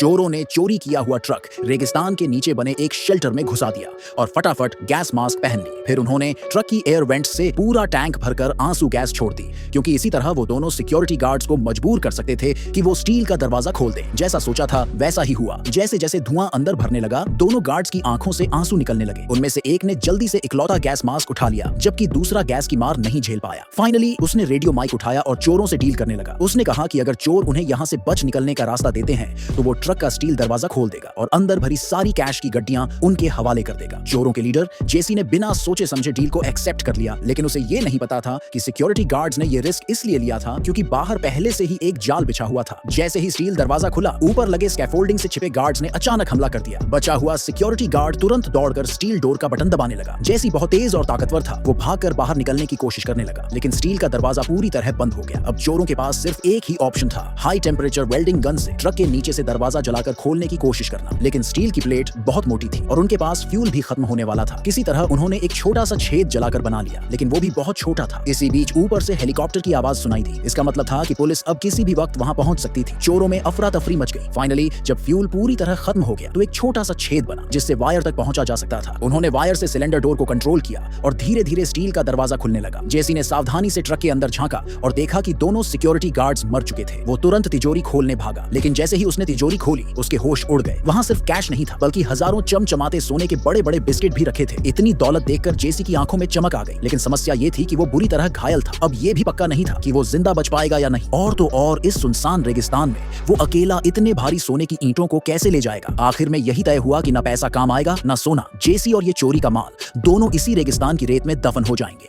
चोरों ने चोरी किया हुआ ट्रक रेगिस्तान के नीचे बने एक शेल्टर में घुसा दिया और फटाफट गैस मास्क पहन ली। फिर उन्होंने ट्रक की एयर वेंट से पूरा टैंक भरकर आंसू गैस छोड़ दी, क्योंकि इसी तरह वो दोनों सिक्योरिटी गार्ड्स को मजबूर कर सकते थे कि वो स्टील का दरवाजा खोल दें। जैसा सोचा था वैसा ही हुआ। जैसे जैसे धुआं अंदर भरने लगा, दोनों गार्ड्स की आंखों से आंसू निकलने लगे। उनमें से एक ने जल्दी से इकलौता गैस मास्क उठा लिया, जबकि दूसरा गैस की मार नहीं झेल पाया। फाइनली उसने रेडियो माइक उठाया और चोरों से डील करने लगा। उसने कहा कि अगर चोर उन्हें यहाँ से बच निकलने का रास्ता देते हैं तो वो ट्रक का स्टील दरवाजा खोल देगा और अंदर भरी सारी कैश की गड्डियां उनके हवाले कर देगा। चोरों के लीडर जेसी ने बिना सोचे समझे डील को एक्सेप्ट कर लिया, लेकिन उसे ये नहीं पता था कि सिक्योरिटी गार्ड्स ने ये रिस्क इसलिए लिया था क्योंकि बाहर पहले से ही एक जाल बिछा हुआ था। जैसे ही स्टील दरवाजा खुला, ऊपर लगे स्कैफोल्डिंग से छिपे गार्ड्स ने अचानक हमला कर दिया। बचा हुआ सिक्योरिटी गार्ड तुरंत दौड़कर स्टील डोर का बटन दबाने लगा। जेसी बहुत तेज और ताकतवर था, वो भागकर बाहर निकलने की कोशिश करने लगा, लेकिन स्टील का दरवाजा पूरी तरह बंद हो गया। अब चोरों के पास सिर्फ एक ही ऑप्शन था, हाई टेम्परेचर वेल्डिंग गन से ट्रक के नीचे से दरवाजा जलाकर खोलने की कोशिश करना। लेकिन स्टील की प्लेट बहुत मोटी थी और उनके पास फ्यूल भी खत्म होने वाला था। किसी तरह उन्होंने एक छोटा सा छेद जलाकर बना लिया, लेकिन वो भी बहुत छोटा था। इसी बीच ऊपर से हेलीकॉप्टर की आवाज सुनाई दी। इसका मतलब था कि पुलिस अब किसी भी वक्त वहां पहुंच सकती थी। चोरों में अफरा तफरी मच गई। फाइनली जब फ्यूल पूरी तरह खत्म हो गया तो एक छोटा सा छेद बना जिससे वायर तक पहुंचा जा सकता था। उन्होंने वायर से सिलेंडर डोर को कंट्रोल किया और धीरे धीरे स्टील का दरवाजा खुलने लगा। जेसी ने सावधानी से ट्रक के अंदर झांका और देखा कि दोनों सिक्योरिटी गार्ड्स मर चुके थे। वो तुरंत तिजोरी खोलने भागा, लेकिन जैसे ही उसने तिजोरी खोली उसके होश उड़ गए। वहां सिर्फ कैश नहीं था, बल्कि हजारों चमचमाते सोने के बड़े बड़े बिस्किट भी रखे थे। इतनी दौलत देखकर जेसी की आंखों में चमक आ गई, लेकिन समस्या ये थी कि वो बुरी तरह घायल था। अब ये भी पक्का नहीं था कि वो जिंदा बच पाएगा या नहीं। और तो और इस सुनसान रेगिस्तान में वो अकेला इतने भारी सोने की ईंटों को कैसे ले जाएगा। आखिर में यही तय हुआ कि ना पैसा काम आएगा ना सोना। जेसी और ये चोरी का माल दोनों इसी रेगिस्तान की रेत में दफन हो जाएंगे।